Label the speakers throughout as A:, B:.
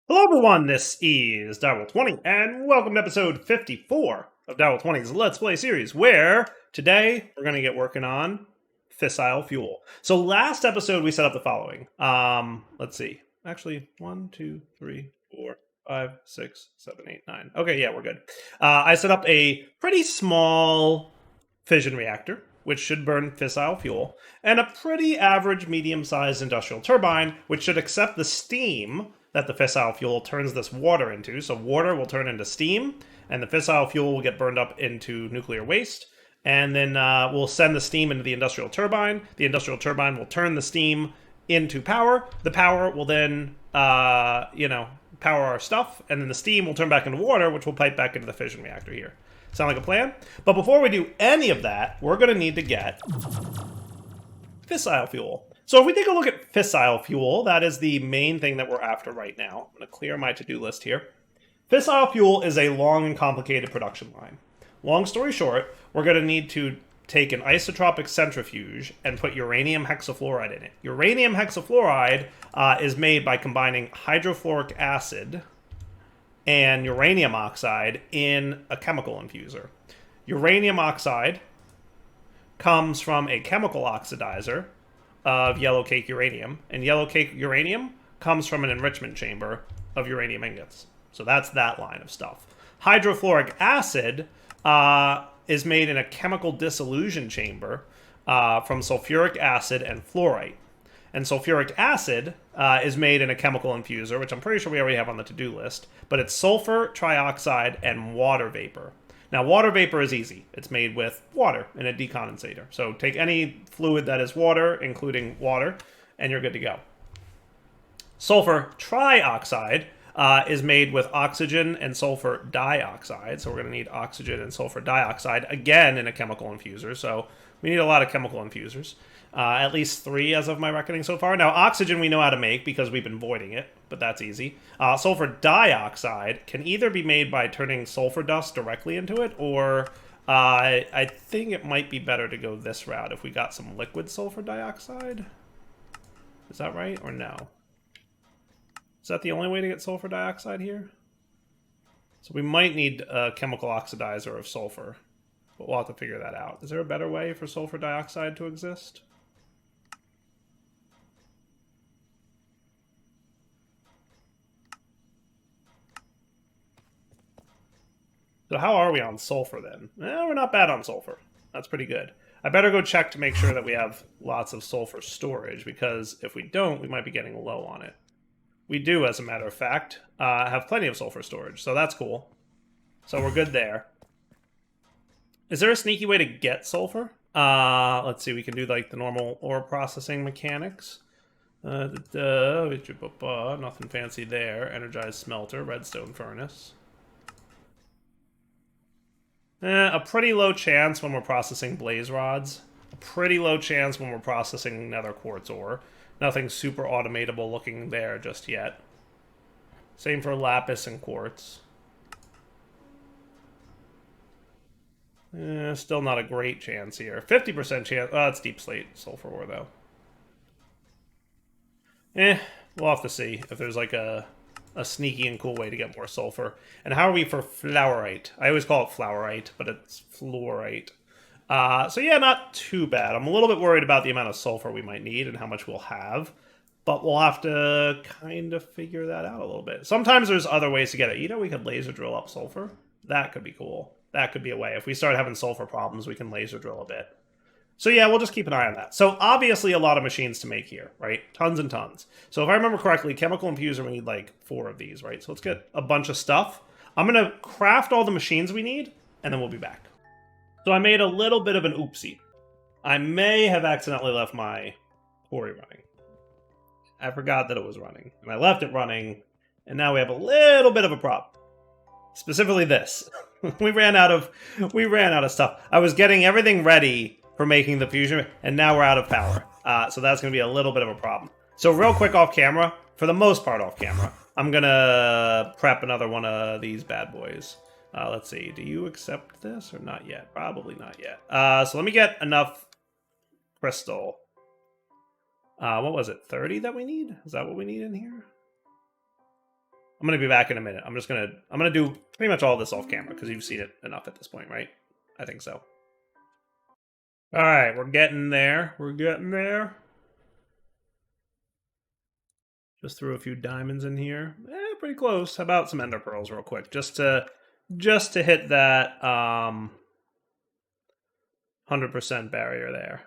A: Hello everyone, this is Direwolf20, and welcome to episode 54 of Direwolf20's Let's Play series, where today we're going to get working on fissile fuel. So last episode we set up the following. Let's see. Actually, 1, 2, 3, 4, 5, 6, 7, 8, 9. Okay, yeah, we're good. I set up a pretty small fission reactor, which should burn fissile fuel, and a pretty average medium-sized industrial turbine, which should accept the steam that the fissile fuel turns this water into. So water will turn into steam, and the fissile fuel will get burned up into nuclear waste, and then we'll send the steam into the industrial turbine. The industrial turbine will turn the steam into power. The power will then, power our stuff, and then the steam will turn back into water, which will pipe back into the fission reactor here. Sound like a plan? But before we do any of that, we're going to need to get fissile fuel. So if we take a look at fissile fuel, that is the main thing that we're after right now. I'm going to clear my to-do list here. Fissile fuel is a long and complicated production line. Long story short, we're going to need to take an isotropic centrifuge and put uranium hexafluoride in it. Uranium hexafluoride is made by combining hydrofluoric acid and uranium oxide in a chemical infuser. Uranium oxide comes from a chemical oxidizer of yellow cake uranium, and yellow cake uranium comes from an enrichment chamber of uranium ingots. So that's that line of stuff. Hydrofluoric acid is made in a chemical dissolution chamber from sulfuric acid and fluorite. And sulfuric acid is made in a chemical infuser, which I'm pretty sure we already have on the to-do list, but it's sulfur, trioxide, and water vapor. Now, water vapor is easy. It's made with water in a decondensator. So take any fluid that is water, including water, and you're good to go. Sulfur trioxide is made with oxygen and sulfur dioxide. So we're going to need oxygen and sulfur dioxide, again, in a chemical infuser. So we need a lot of chemical infusers. At least 3 as of my reckoning so far. Now, oxygen we know how to make because we've been voiding it, but that's easy. Sulfur dioxide can either be made by turning sulfur dust directly into it, or I think it might be better to go this route if we got some liquid sulfur dioxide. Is that right, or no? Is that the only way to get sulfur dioxide here? So we might need a chemical oxidizer of sulfur, but we'll have to figure that out. Is there a better way for sulfur dioxide to exist? So how are we on sulfur then? We're not bad on sulfur. That's pretty good. I better go check to make sure that we have lots of sulfur storage, because if we don't, we might be getting low on it. We do, as a matter of fact, have plenty of sulfur storage, so that's cool. So we're good there. Is there a sneaky way to get sulfur? Let's see, we can do like the normal ore processing mechanics. Nothing fancy there. Energized smelter, redstone furnace. A pretty low chance when we're processing blaze rods. A pretty low chance when we're processing nether quartz ore. Nothing super automatable looking there just yet. Same for lapis and quartz. Still not a great chance here. 50% chance. Oh, it's deep slate sulfur ore, though. We'll have to see if there's like a sneaky and cool way to get more sulfur. And how are we for fluorite? I always call it fluorite, but it's fluorite. So yeah, not too bad. I'm a little bit worried about the amount of sulfur we might need and how much we'll have. But we'll have to kind of figure that out a little bit. Sometimes there's other ways to get it. You know, we could laser drill up sulfur. That could be cool. That could be a way. If we start having sulfur problems, we can laser drill a bit. So yeah, we'll just keep an eye on that. So obviously a lot of machines to make here, right? Tons and tons. So if I remember correctly, chemical infuser, we need like 4 of these, right? So let's get a bunch of stuff. I'm going to craft all the machines we need, and then we'll be back. So I made a little bit of an oopsie. I may have accidentally left my quarry running. I forgot that it was running, and I left it running, and now we have a little bit of a problem. Specifically this. we ran out of stuff. I was getting everything ready for making the fusion, and now we're out of power. So that's going to be a little bit of a problem. So real quick off camera, for the most part off camera, I'm going to prep another one of these bad boys. Let's see, do you accept this or not yet? Probably not yet. So let me get enough crystal. What was it, 30 that we need? Is that what we need in here? I'm gonna be back in a minute. I'm gonna do pretty much all this off camera because you've seen it enough at this point, right? I think so. All right, we're getting there. We're getting there. Just threw a few diamonds in here. Pretty close. How about some ender pearls real quick? Just to hit that 100% barrier there.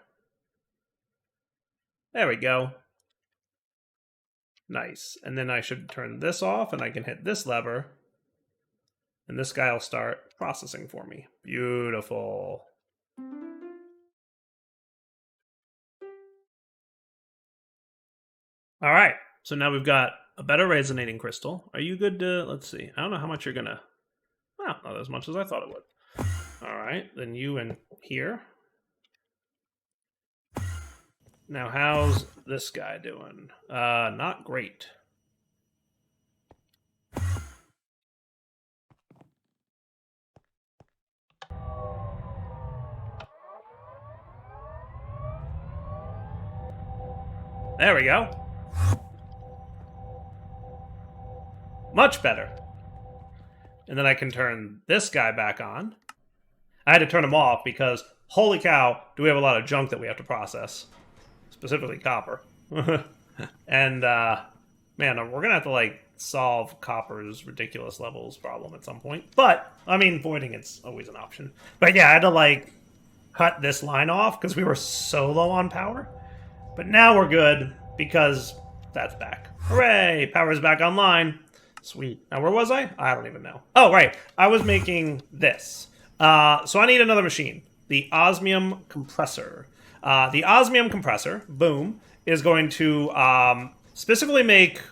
A: There we go. Nice. And then I should turn this off and I can hit this lever. And this guy will start processing for me. Beautiful. All right. So now we've got a better resonating crystal. Are you good to, let's see. I don't know how much you're gonna, well, not as much as I thought it would. All right, then you in here. Now how's this guy doing? Not great. There we go. Much better. And then I can turn this guy back on. I had to turn him off because, holy cow, do we have a lot of junk that we have to process. Specifically copper. And, man, we're going to have to, like, solve copper's ridiculous levels problem at some point. But, I mean, voiding it's always an option. But yeah, I had to, like, cut this line off because we were so low on power. But now we're good because that's back. Hooray! Power's back online. Sweet. Now, where was I? I don't even know. Oh, right. I was making this. So I need another machine. The Osmium compressor. The Osmium compressor, boom, is going to specifically make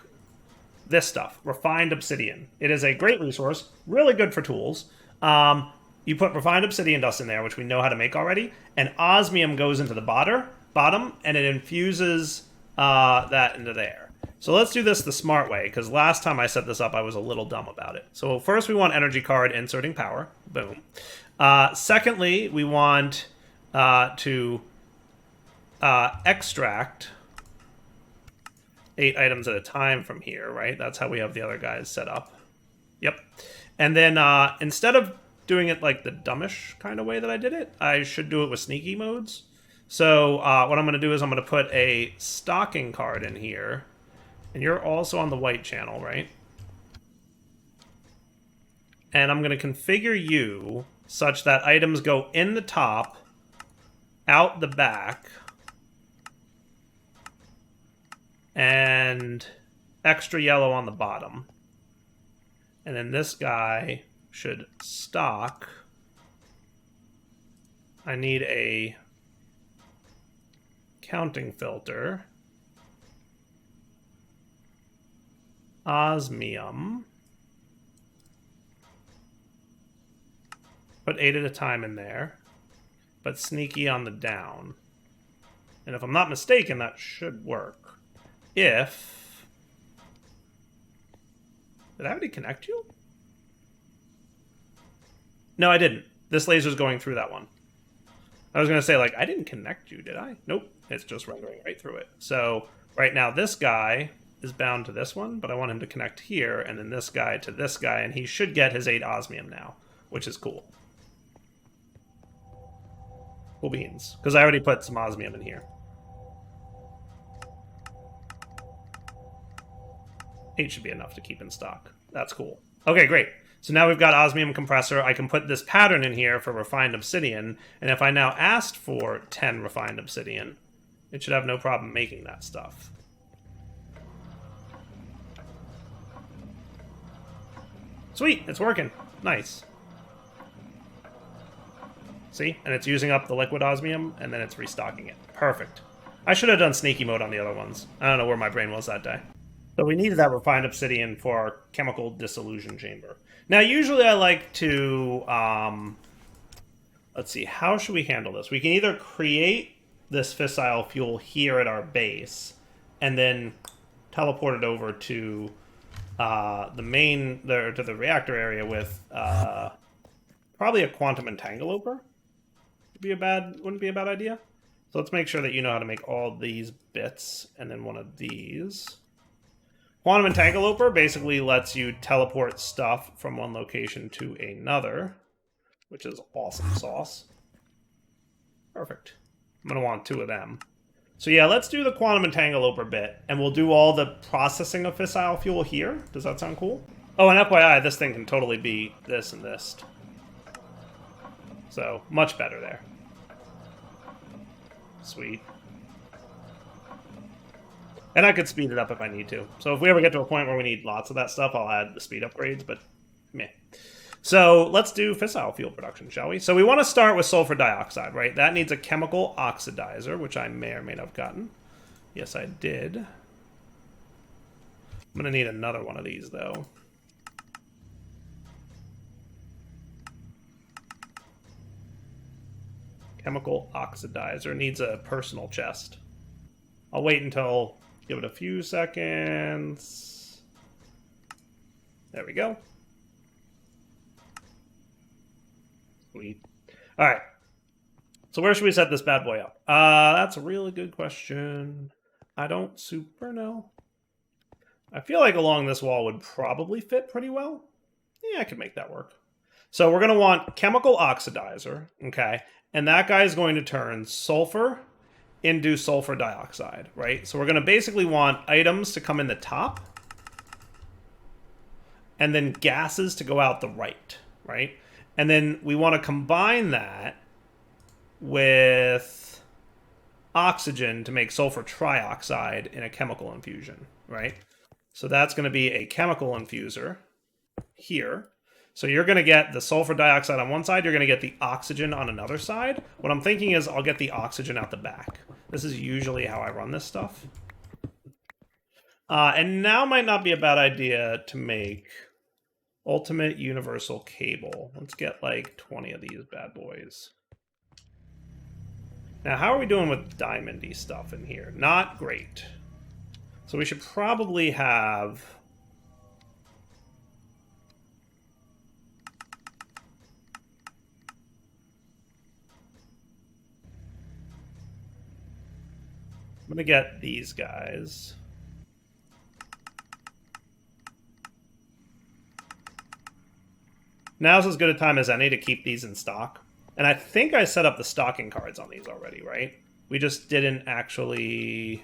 A: this stuff, refined obsidian. It is a great resource, really good for tools. You put refined obsidian dust in there, which we know how to make already, and osmium goes into the bottom, and it infuses that into there. So let's do this the smart way, because last time I set this up, I was a little dumb about it. So first we want energy card inserting power. Boom. Secondly, we want to extract 8 items at a time from here, right? That's how we have the other guys set up. Yep. And then instead of doing it like the dumbish kind of way that I did it, I should do it with sneaky modes. So what I'm going to do is I'm going to put a stocking card in here. And you're also on the white channel, right? And I'm going to configure you such that items go in the top, out the back, and extra yellow on the bottom. And then this guy should stock. I need a counting filter. Osmium. Put 8 at a time in there. But sneaky on the down. And if I'm not mistaken, that should work. If... Did I already connect you? No, I didn't. This laser's going through that one. I was going to say, like, I didn't connect you, did I? Nope. It's just rendering right through it. So, right now, this guy is bound to this one, but I want him to connect here, and then this guy to this guy, and he should get his 8 osmium now, which is cool. Cool beans. Because I already put some osmium in here. 8 should be enough to keep in stock. That's cool. Okay, great. So now we've got osmium compressor. I can put this pattern in here for refined obsidian, and if I now asked for 10 refined obsidian, it should have no problem making that stuff. Sweet, it's working. Nice. See? And it's using up the liquid osmium, and then it's restocking it. Perfect. I should have done sneaky mode on the other ones. I don't know where my brain was that day. So we needed that refined obsidian for our chemical dissolution chamber. Now, usually I like to... let's see, how should we handle this? We can either create this fissile fuel here at our base, and then teleport it over to... to the reactor area with probably a quantum entangloper. Wouldn't be a bad idea. So let's make sure that you know how to make all these bits and then one of these. Quantum entangloper basically lets you teleport stuff from one location to another, which is awesome sauce. Perfect. I'm going to want 2 of them. So yeah, let's do the quantum entangloper bit, and we'll do all the processing of fissile fuel here. Does that sound cool? Oh, and FYI, this thing can totally be this and this. So, much better there. Sweet. And I could speed it up if I need to. So if we ever get to a point where we need lots of that stuff, I'll add the speed upgrades, but meh. So let's do fissile fuel production, shall we? So we want to start with sulfur dioxide, right? That needs a chemical oxidizer, which I may or may not have gotten. Yes, I did. I'm going to need another one of these, though. Chemical oxidizer needs a personal chest. I'll wait until... Give it a few seconds. There we go. Sweet. All right. So where should we set this bad boy up? That's a really good question. I don't super know. I feel like along this wall would probably fit pretty well. Yeah, I could make that work. So we're going to want chemical oxidizer, okay? And that guy is going to turn sulfur into sulfur dioxide, right? So we're going to basically want items to come in the top and then gases to go out the right, right? And then we want to combine that with oxygen to make sulfur trioxide in a chemical infusion, right? So that's going to be a chemical infuser here. So you're going to get the sulfur dioxide on one side, you're going to get the oxygen on another side. What I'm thinking is I'll get the oxygen out the back. This is usually how I run this stuff. And now might not be a bad idea to make ultimate universal cable. Let's get like 20 of these bad boys. Now, how are we doing with diamondy stuff in here? Not great. So we should probably have... I'm going to get these guys. Now's as good a time as any to keep these in stock. And I think I set up the stocking cards on these already, right? We just didn't actually...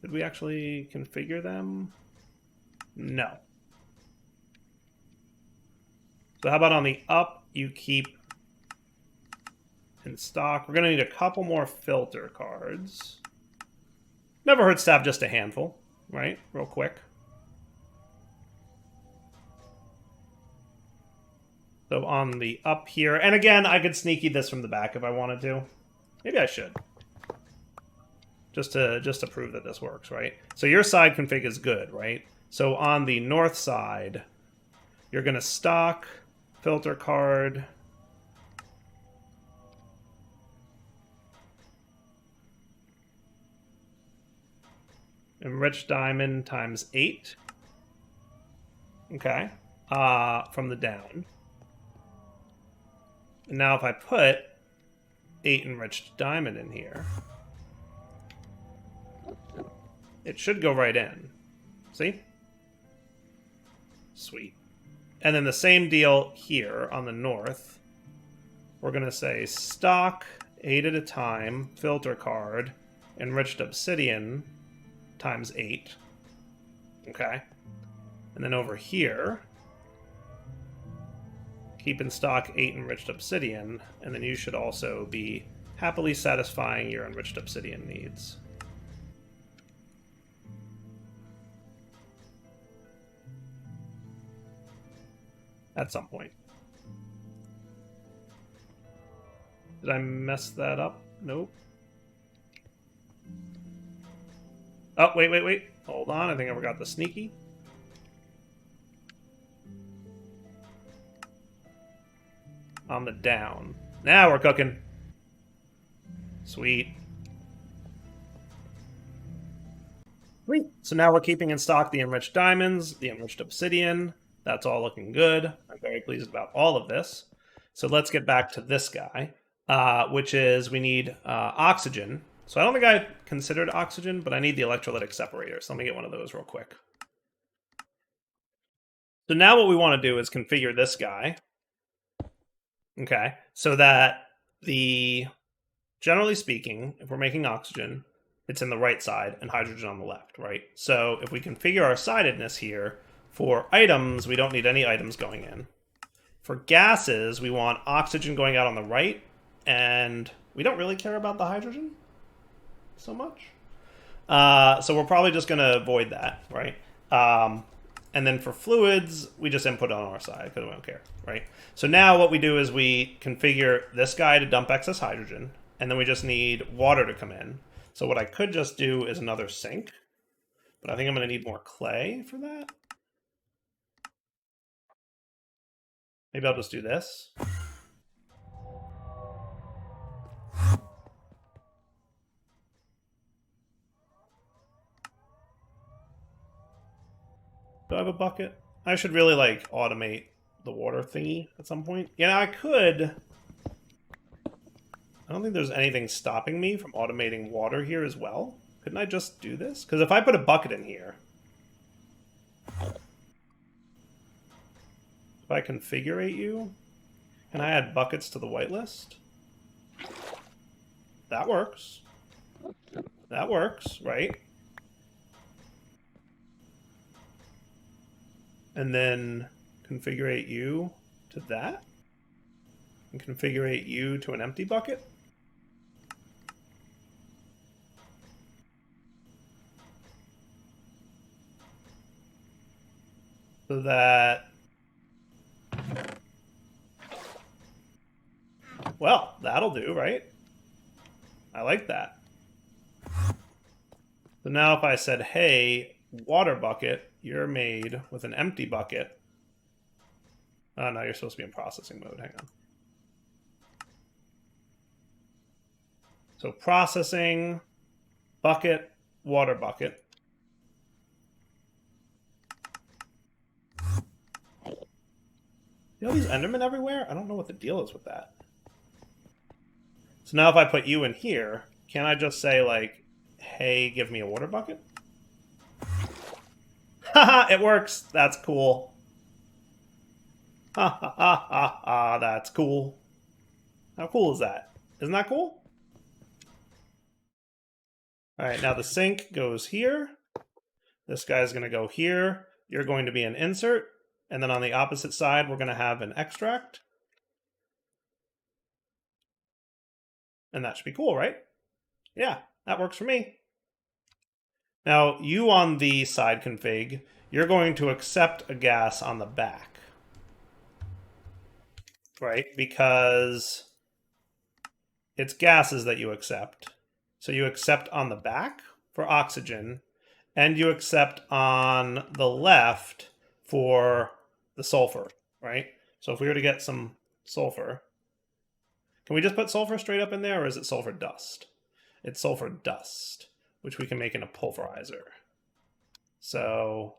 A: Did we actually configure them? No. So how about on the up, you keep in stock. We're going to need a couple more filter cards. Never hurts to have just a handful, right? Real quick. So on the up here, and again, I could sneaky this from the back if I wanted to. Maybe I should. Just to prove that this works, right? So your side config is good, right? So on the north side, you're going to stock filter card. Enriched diamond times 8. Okay. From the down. And now if I put 8 enriched diamond in here, it should go right in. See? Sweet. And then the same deal here on the north. We're going to say stock 8 at a time, filter card, enriched obsidian times 8. Okay. And then over here, keep in stock 8 enriched obsidian, and then you should also be happily satisfying your enriched obsidian needs. At some point. Did I mess that up? Nope. Oh, wait. Hold on, I think I forgot the sneaky. On the down. Now we're cooking. Sweet. Sweet. So now we're keeping in stock the enriched diamonds, the enriched obsidian. That's all looking good. I'm very pleased about all of this. So let's get back to this guy, which is we need oxygen. So I don't think I considered oxygen, but I need the electrolytic separator. So let me get one of those real quick. So now what we want to do is configure this guy. Okay, so that generally speaking, if we're making oxygen, it's in the right side and hydrogen on the left, right? So if we configure our sidedness here, for items, we don't need any items going in. For gases, we want oxygen going out on the right, and we don't really care about the hydrogen so much. So we're probably just going to avoid that, right? And then for fluids, we just input on our side because we don't care, right? So now what we do is we configure this guy to dump excess hydrogen, and then we just need water to come in. So what I could just do is another sink, but I think I'm going to need more clay for that. Maybe I'll just do this. Do I have a bucket? I should really, like, automate the water thingy at some point. Yeah, I could. I don't think there's anything stopping me from automating water here as well. Couldn't I just do this? Because if I put a bucket in here, if I configure you, can I add buckets to the whitelist? That works. That works, right? And then configure you to that. And configure you to an empty bucket. So that... Well, that'll do, right? I like that. So now if I said, hey, water bucket, you're made with an empty bucket. Oh, no, you're supposed to be in processing mode. Hang on. So processing, bucket, water bucket. You know these Endermen everywhere? I don't know what the deal is with that. So now if I put you in here, can I just say, like, hey, give me a water bucket? Haha, it works. That's cool. Ha ha ha ha ha, that's cool. How cool is that? Isn't that cool? Alright, now the sink goes here. This guy's going to go here. You're going to be an insert. And then on the opposite side, we're going to have an extract. And that should be cool, right? Yeah, that works for me. Now, you on the side config, you're going to accept a gas on the back. Right? Because it's gases that you accept. So you accept on the back for oxygen, and you accept on the left for the sulfur, right? So if we were to get some sulfur, can we just put sulfur straight up in there, or is it sulfur dust? It's sulfur dust, which we can make in a pulverizer. So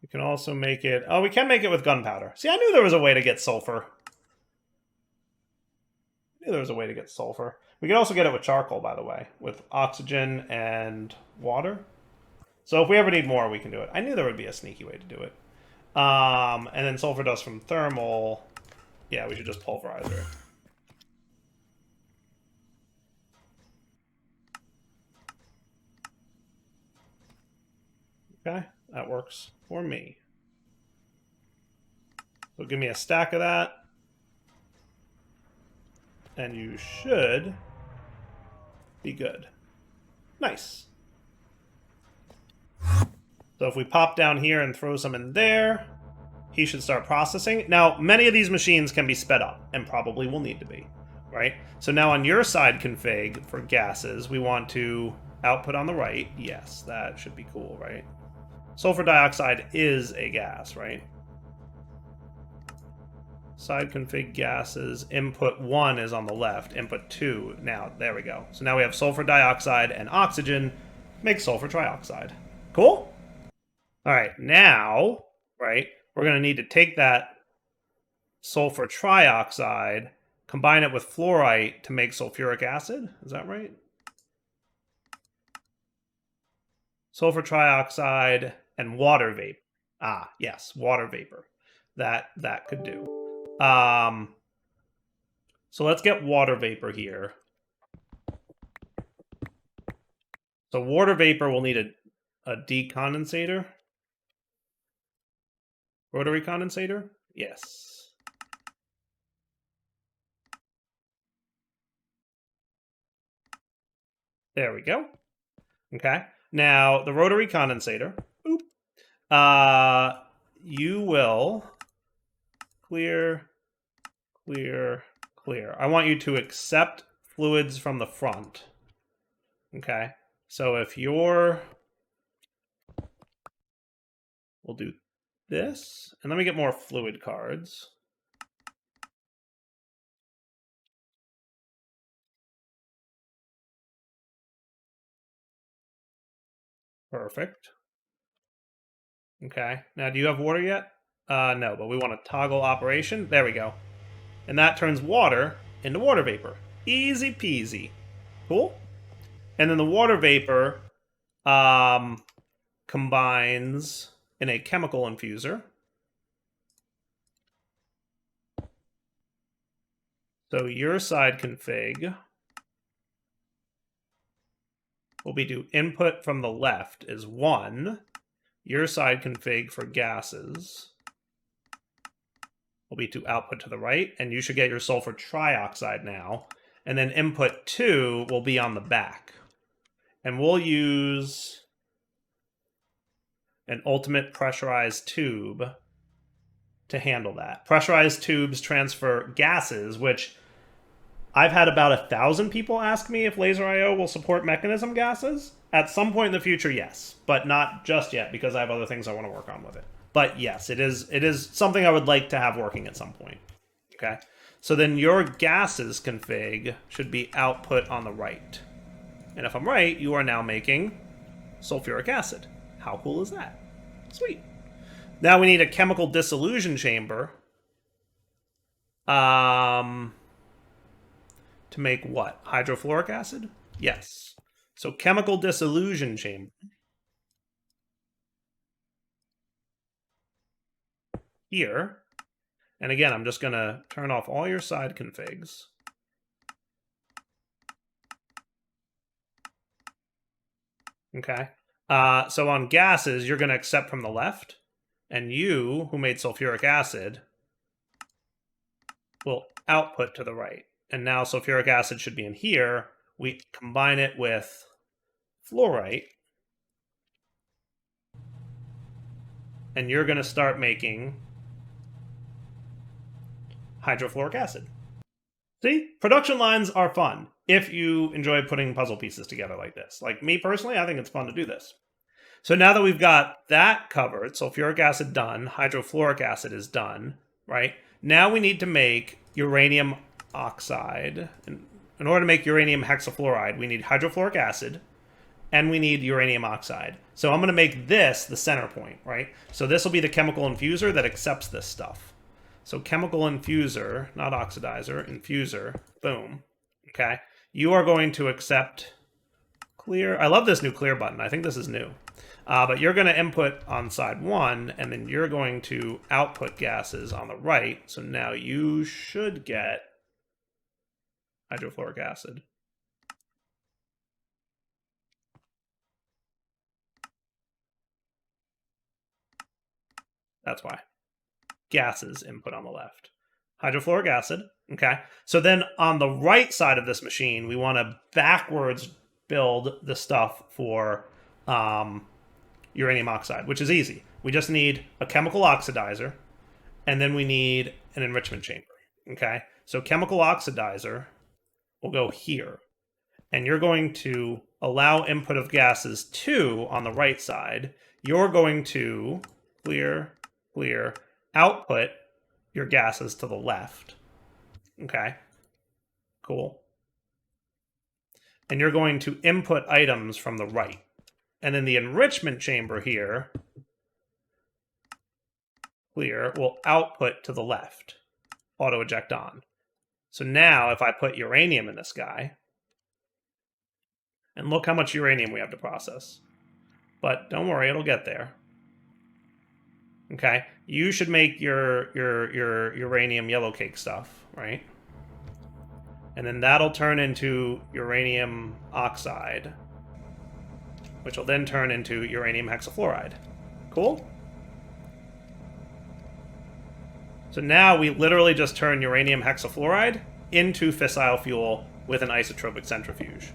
A: we can also make it... Oh, we can make it with gunpowder. See, I knew there was a way to get sulfur. I knew there was a way to get sulfur. We can also get it with charcoal, by the way, with oxygen and water. So if we ever need more, we can do it. I knew there would be a sneaky way to do it. And then sulfur dust from thermal. Yeah, we should just pulverize it. Okay, that works for me. So give me a stack of that. And you should be good. Nice. So if we pop down here and throw some in there, he should start processing. Now, many of these machines can be sped up, and probably will need to be, right? So now on your side config for gases, we want to output on the right. Yes, that should be cool, right? Sulfur dioxide is a gas, right? Side config gases, input 1 is on the left, input 2, now, there we go. So now we have sulfur dioxide and oxygen, makes sulfur trioxide. Cool? All right, now, right, we're going to need to take that sulfur trioxide, combine it with fluorite to make sulfuric acid. Is that right? Sulfur trioxide and water vapor. Ah, yes, water vapor. That could do. So let's get water vapor here. So water vapor will need a decondensator. Rotary condensator? Yes. There we go. Okay. Now, the rotary condensator, you will clear. I want you to accept fluids from the front. Okay. So if you're... We'll do this. And let me get more fluid cards. Perfect. Okay. Now, do you have water yet? No, but we want a toggle operation. There we go. And that turns water into water vapor. Easy peasy. Cool. And then the water vapor combines in a chemical infuser. So your side config will be to input from the left is 1. Your side config for gases will be to output to the right, and you should get your sulfur trioxide now. And then input 2 will be on the back. And we'll use an ultimate pressurized tube to handle that. Pressurized tubes transfer gases, which I've had about 1,000 people ask me if Laser IO will support mechanism gases. At some point in the future, yes, but not just yet because I have other things I want to work on with it. But yes, it is something I would like to have working at some point. Okay, so then your gases config should be output on the right. And if I'm right, you are now making sulfuric acid. How cool is that? Sweet. Now we need a chemical dissolution chamber. To make what? Hydrofluoric acid? Yes. So chemical dissolution chamber. Here. And again, I'm just going to turn off all your side configs. Okay. So on gases, you're going to accept from the left. And you, who made sulfuric acid, will output to the right. And now sulfuric acid should be in here. We combine it with fluorite. And you're going to start making hydrofluoric acid. See? Production lines are fun if you enjoy putting puzzle pieces together like this. Like me personally, I think it's fun to do this. So now that we've got that covered, sulfuric acid done, hydrofluoric acid is done, right? Now we need to make uranium oxide. In order to make uranium hexafluoride, we need hydrofluoric acid, and we need uranium oxide. So I'm going to make this the center point, right? So this will be the chemical infuser that accepts this stuff. So chemical infuser, not oxidizer, infuser, boom. Okay. You are going to accept clear. I love this new clear button. I think this is new. But you're going to input on side 1, and then you're going to output gases on the right. So now you should get hydrofluoric acid. That's why. Gases input on the left. Hydrofluoric acid. Okay. So then on the right side of this machine, we want to backwards build the stuff for uranium oxide, which is easy. We just need a chemical oxidizer, and then we need an enrichment chamber. Okay. So chemical oxidizer will go here. And you're going to allow input of gases 2 on the right side. You're going to clear, output your gases to the left. Okay, cool. And you're going to input items from the right. And then the enrichment chamber here, clear, will output to the left. auto-eject on. So now if I put uranium in this guy, and look how much uranium we have to process. But don't worry, it'll get there. Okay, you should make your uranium yellow cake stuff, right? And then that'll turn into uranium oxide, which will then turn into uranium hexafluoride. Cool? So now we literally just turn uranium hexafluoride into fissile fuel with an isotropic centrifuge.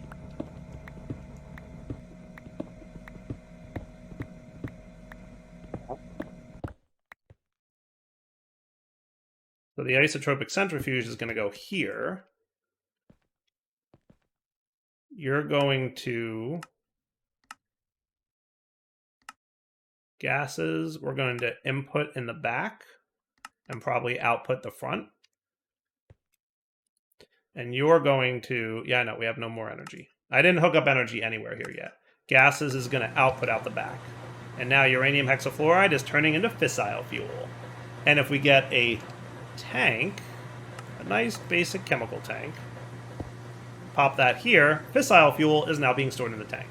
A: So the isotropic centrifuge is going to go here. You're going to gases, we're going to input in the back and probably output the front. And you're going to, yeah, no, we have no more energy. I didn't hook up energy anywhere here yet. Gases is going to output out the back. And now uranium hexafluoride is turning into fissile fuel. And if we get a tank, a nice basic chemical tank, pop that here, fissile fuel is now being stored in the tank.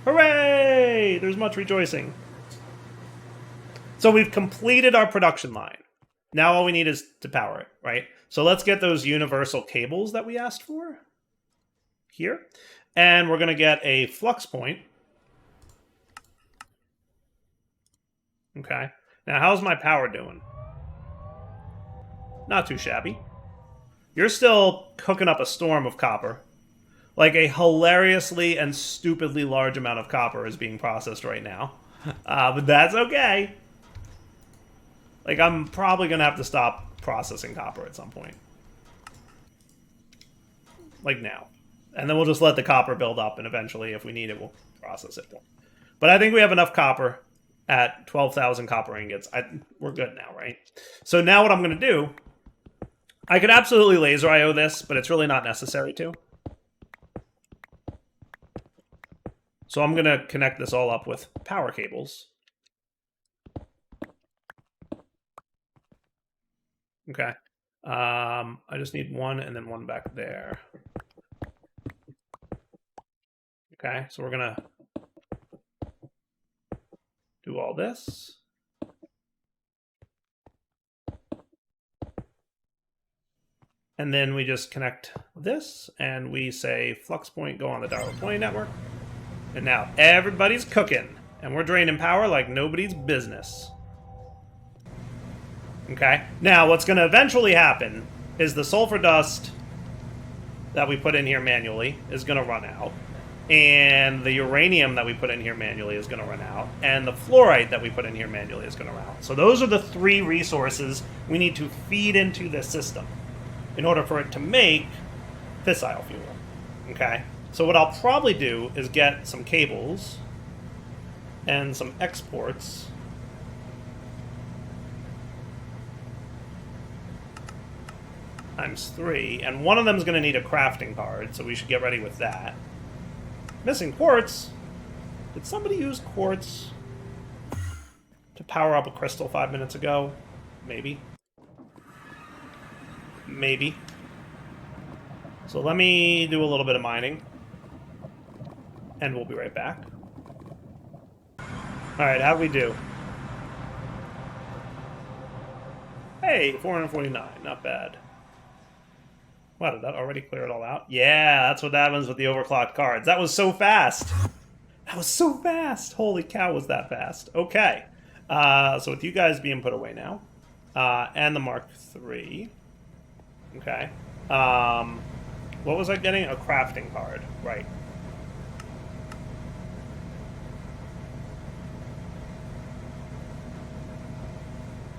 A: Hooray! There's much rejoicing. So we've completed our production line. Now all we need is to power it, right? So let's get those universal cables that we asked for here. And we're going to get a flux point. Okay. Now how's my power doing? Not too shabby. You're still cooking up a storm of copper. Like a hilariously and stupidly large amount of copper is being processed right now. But that's okay. Like, I'm probably going to have to stop processing copper at some point. Like now. And then we'll just let the copper build up, and eventually, if we need it, we'll process it. But I think we have enough copper at 12,000 copper ingots. We're good now, right? So now what I'm going to do, I could absolutely laser IO this, but it's really not necessary to. So I'm going to connect this all up with power cables. Okay. I just need one and then one back there. Okay, so we're going to do all this. And then we just connect this, and we say flux point, go on the Darwin 20 network. And now everybody's cooking, and we're draining power like nobody's business. Okay, now what's going to eventually happen is the sulfur dust that we put in here manually is going to run out. And the uranium that we put in here manually is going to run out. And the fluorite that we put in here manually is going to run out. So those are the three resources we need to feed into this system in order for it to make fissile fuel. Okay? So what I'll probably do is get some cables and some exports. Times 3. And one of them is going to need a crafting card, so we should get ready with that. Missing quartz. Did somebody use quartz to power up a crystal 5 minutes ago? Maybe. Maybe. So let me do a little bit of mining. And we'll be right back. Alright, how'd we do? Hey, 449. Not bad. Wow, did that already clear it all out? Yeah, that's what happens with the overclocked cards. That was so fast! That was so fast! Holy cow, was that fast. Okay. So with you guys being put away now, and the Mark III. Okay. What was I getting? A crafting card. Right.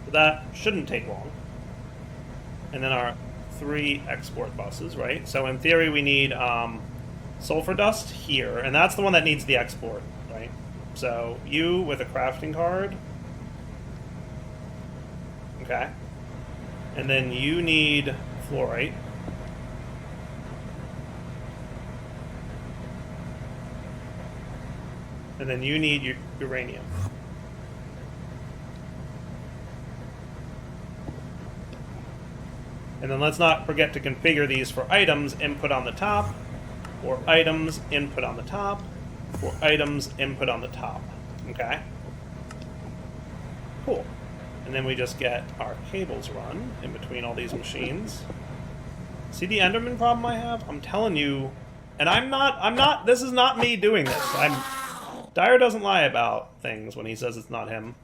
A: So that shouldn't take long. And then our 3 export buses, right? So in theory we need sulfur dust here, and that's the one that needs the export, right? So you with a crafting card. Okay. And then you need fluorite. And then you need uranium. And then let's not forget to configure these for items input on the top, or items input on the top, or items input on the top. Okay? Cool. And then we just get our cables run in between all these machines. See the Enderman problem I have? I'm telling you, and this is not me doing this. Dyer doesn't lie about things when he says it's not him.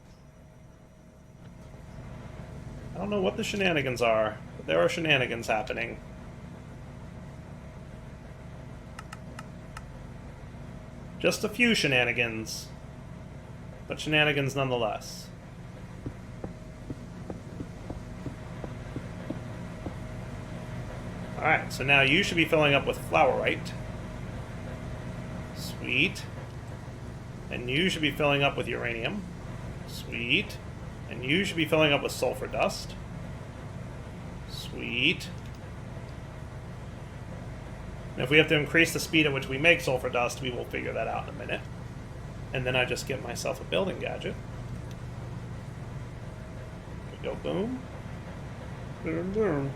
A: I don't know what the shenanigans are, but there are shenanigans happening. Just a few shenanigans, but shenanigans nonetheless. Alright, so now you should be filling up with fluorite. Sweet. And you should be filling up with uranium. Sweet. And you should be filling up with sulfur dust. Sweet. And if we have to increase the speed at which we make sulfur dust, we will figure that out in a minute. And then I just get myself a building gadget. We go boom. Boom, boom.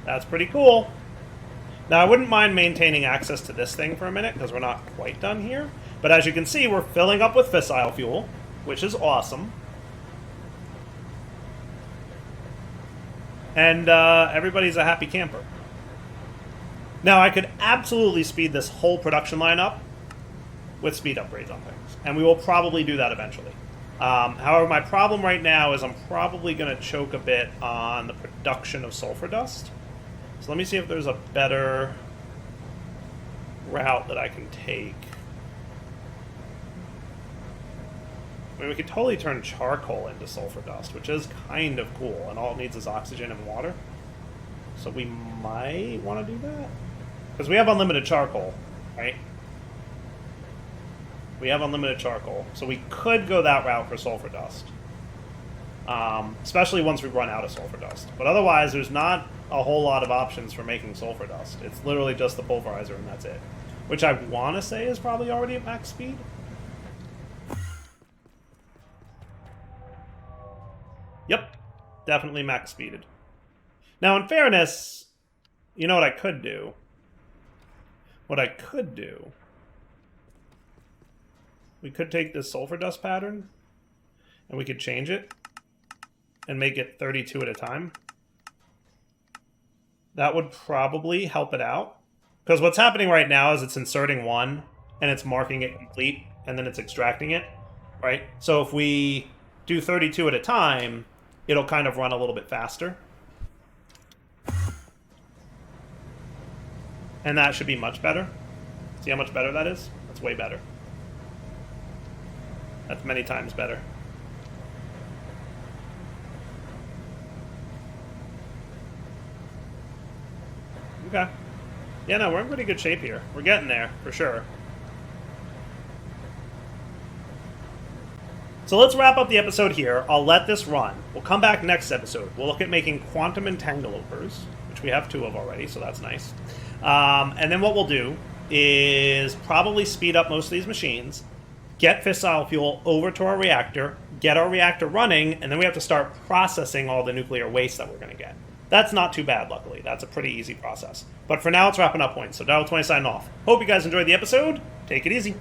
A: That's pretty cool. Now, I wouldn't mind maintaining access to this thing for a minute, because we're not quite done here. But as you can see, we're filling up with fissile fuel, which is awesome. And everybody's a happy camper. Now, I could absolutely speed this whole production line up with speed upgrades on things. And we will probably do that eventually. However, my problem right now is I'm probably going to choke a bit on the production of sulfur dust. So let me see if there's a better route that I can take. I mean, we could totally turn charcoal into sulfur dust, which is kind of cool, and all it needs is oxygen and water. So we might want to do that. Because we have unlimited charcoal, right? We have unlimited charcoal, so we could go that route for sulfur dust. Especially once we run out of sulfur dust. But otherwise, there's not a whole lot of options for making sulfur dust. It's literally just the pulverizer and that's it. Which I want to say is probably already at max speed. Yep, definitely max speeded. Now, in fairness, you know what I could do? What I could do... We could take this sulfur dust pattern, and we could change it, and make it 32 at a time. That would probably help it out. Because what's happening right now is it's inserting one, and it's marking it complete, and then it's extracting it, right? So if we do 32 at a time, it'll kind of run a little bit faster. And that should be much better. See how much better that is? That's way better. That's many times better. Okay. Yeah, no, we're in pretty good shape here. We're getting there, for sure. So let's wrap up the episode here. I'll let this run. We'll come back next episode. We'll look at making quantum entanglovers, which we have 2 of already, so that's nice. And then what we'll do is probably speed up most of these machines, get fissile fuel over to our reactor, get our reactor running, and then we have to start processing all the nuclear waste that we're going to get. That's not too bad, luckily. That's a pretty easy process. But for now, it's wrapping up points. So Dial 20 signing off. Hope you guys enjoyed the episode. Take it easy.